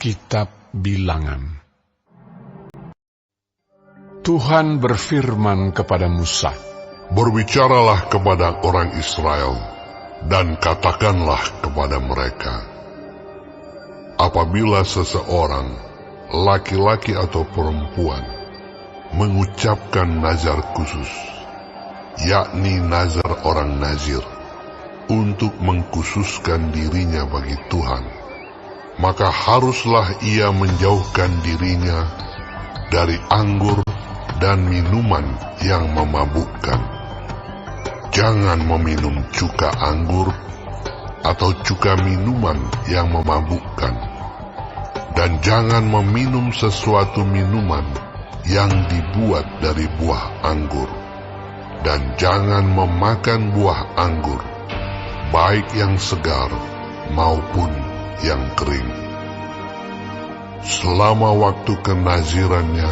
Kitab Bilangan. Tuhan berfirman kepada Musa, "Berbicaralah kepada orang Israel, dan katakanlah kepada mereka, apabila seseorang, laki-laki atau perempuan, mengucapkan nazar khusus, yakni nazar orang Nazir, untuk mengkhususkan dirinya bagi Tuhan, maka haruslah ia menjauhkan dirinya dari anggur dan minuman yang memabukkan. Jangan meminum cuka anggur atau cuka minuman yang memabukkan, dan jangan meminum sesuatu minuman yang dibuat dari buah anggur, dan jangan memakan buah anggur, baik yang segar maupun yang kering. Selama waktu kenazirannya,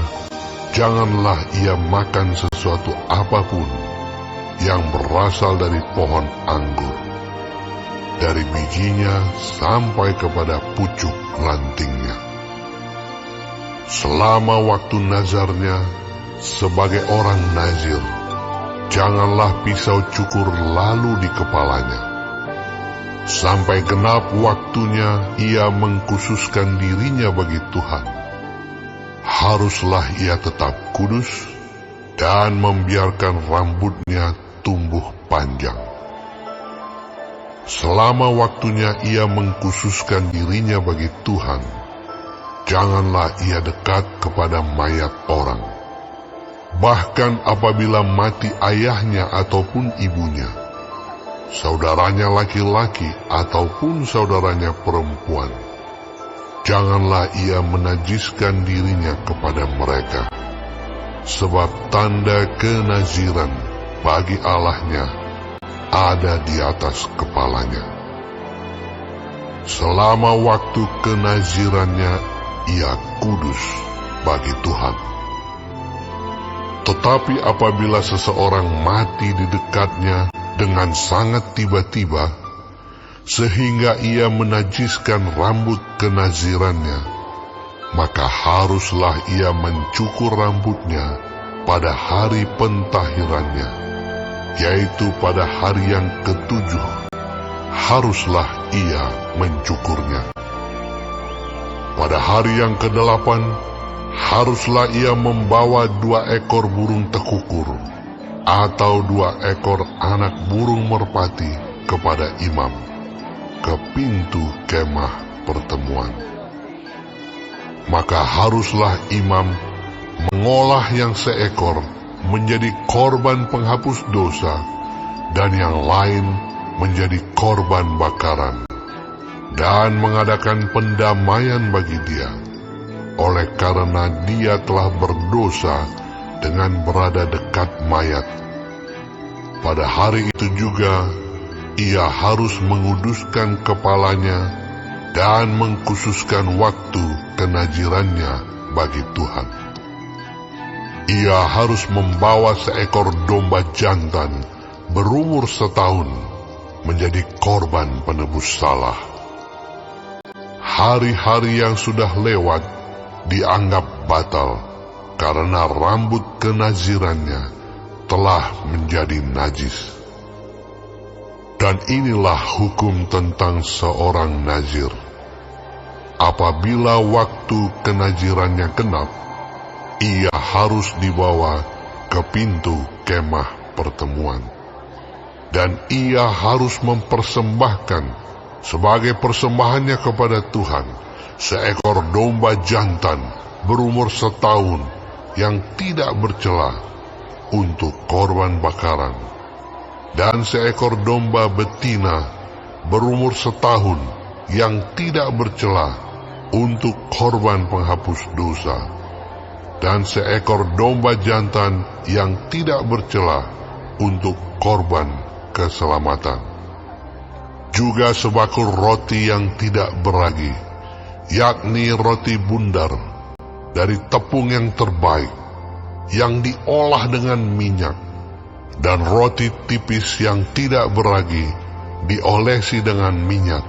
janganlah ia makan sesuatu apapun yang berasal dari pohon anggur, dari bijinya sampai kepada pucuk rantingnya. Selama waktu nazarnya sebagai orang nazir, janganlah pisau cukur lalu di kepalanya. Sampai genap waktunya ia mengkhususkan dirinya bagi Tuhan. Haruslah ia tetap kudus dan membiarkan rambutnya tumbuh panjang. Selama waktunya ia mengkhususkan dirinya bagi Tuhan, janganlah ia dekat kepada mayat orang. Bahkan apabila mati ayahnya ataupun ibunya, saudaranya laki-laki ataupun saudaranya perempuan, janganlah ia menajiskan dirinya kepada mereka, sebab tanda kenaziran bagi Allahnya ada di atas kepalanya. Selama waktu kenazirannya ia kudus bagi Tuhan. Tetapi apabila seseorang mati di dekatnya dengan sangat tiba-tiba, sehingga ia menajiskan rambut kenazirannya, maka haruslah ia mencukur rambutnya pada hari pentahirannya, yaitu pada hari yang ketujuh, haruslah ia mencukurnya. Pada hari yang kedelapan, haruslah ia membawa 2 ekor burung tekukur, atau 2 ekor anak burung merpati kepada imam, ke pintu kemah pertemuan. Maka haruslah imam mengolah yang seekor menjadi korban penghapus dosa, dan yang lain menjadi korban bakaran, dan mengadakan pendamaian bagi dia, oleh karena dia telah berdosa dengan berada dekat mayat. Pada hari itu juga ia harus menguduskan kepalanya dan mengkhususkan waktu kenazirannya bagi Tuhan. Ia harus membawa seekor domba jantan berumur 1 tahun menjadi korban penebus salah. Hari-hari yang sudah lewat dianggap batal, karena rambut kenazirannya telah menjadi najis. Dan inilah hukum tentang seorang nazir. Apabila waktu kenazirannya genap, ia harus dibawa ke pintu kemah pertemuan, dan ia harus mempersembahkan sebagai persembahannya kepada Tuhan seekor domba jantan berumur 1 tahun yang tidak bercela untuk korban bakaran, dan seekor domba betina berumur 1 tahun yang tidak bercela untuk korban penghapus dosa, dan seekor domba jantan yang tidak bercela untuk korban keselamatan. Juga sebakul roti yang tidak beragi, yakni roti bundar dari tepung yang terbaik, yang diolah dengan minyak, dan roti tipis yang tidak beragi diolesi dengan minyak,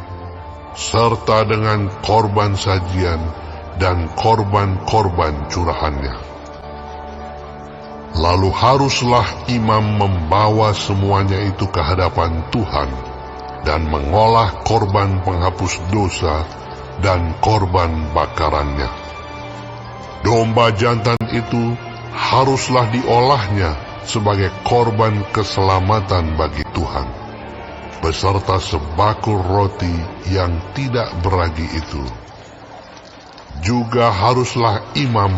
serta dengan korban sajian dan korban-korban curahannya. Lalu haruslah imam membawa semuanya itu ke hadapan Tuhan dan mengolah korban penghapus dosa dan korban bakarannya. Domba jantan itu haruslah diolahnya sebagai korban keselamatan bagi Tuhan, beserta sebakul roti yang tidak beragi itu. Juga haruslah imam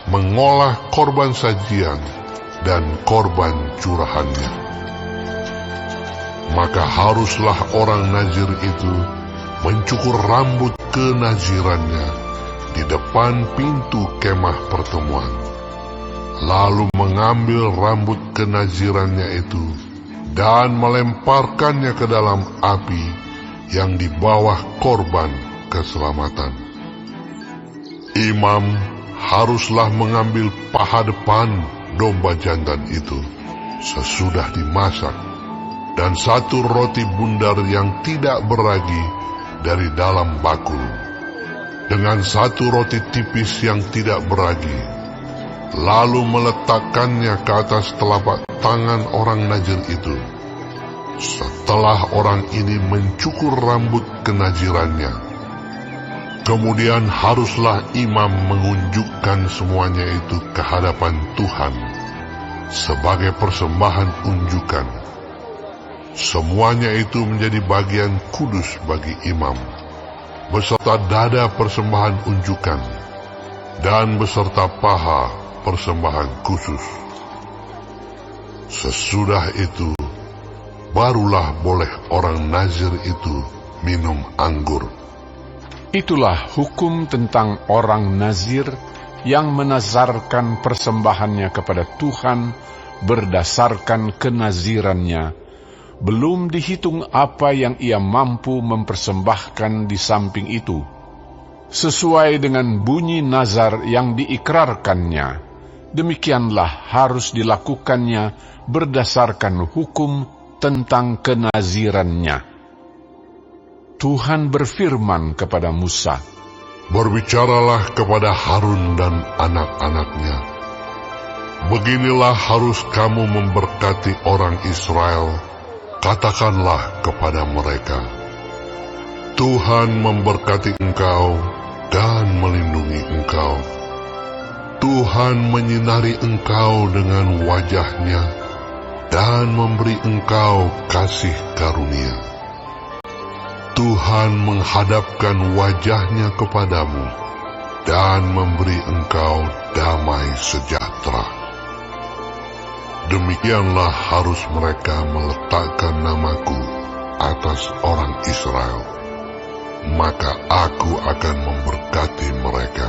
mengolah korban sajian dan korban curahannya. Maka haruslah orang nazir itu mencukur rambut kenazirannya di depan pintu kemah pertemuan, lalu mengambil rambut kenazirannya itu dan melemparkannya ke dalam api yang di bawah korban keselamatan. Imam haruslah mengambil paha depan domba jantan itu sesudah dimasak, dan satu roti bundar yang tidak beragi dari dalam bakul, dengan satu roti tipis yang tidak beragi, lalu meletakkannya ke atas telapak tangan orang nazir itu, setelah orang ini mencukur rambut kenazirannya. Kemudian haruslah imam mengunjukkan semuanya itu ke hadapan Tuhan sebagai persembahan unjukan. Semuanya itu menjadi bagian kudus bagi imam, beserta dada persembahan unjukan, dan beserta paha persembahan khusus. Sesudah itu, barulah boleh orang nazir itu minum anggur. Itulah hukum tentang orang nazir yang menazarkan persembahannya kepada Tuhan berdasarkan kenazirannya, belum dihitung apa yang ia mampu mempersembahkan di samping itu, sesuai dengan bunyi nazar yang diikrarkannya. Demikianlah harus dilakukannya berdasarkan hukum tentang kenazirannya. Tuhan berfirman kepada Musa, "Berbicaralah kepada Harun dan anak-anaknya. Beginilah harus kamu memberkati orang Israel. Katakanlah kepada mereka, Tuhan memberkati engkau dan melindungi engkau. Tuhan menyinari engkau dengan wajah-Nya dan memberi engkau kasih karunia. Tuhan menghadapkan wajah-Nya kepadamu dan memberi engkau damai sejahtera." Demikianlah harus mereka meletakkan namaku atas orang Israel, maka aku akan memberkati mereka.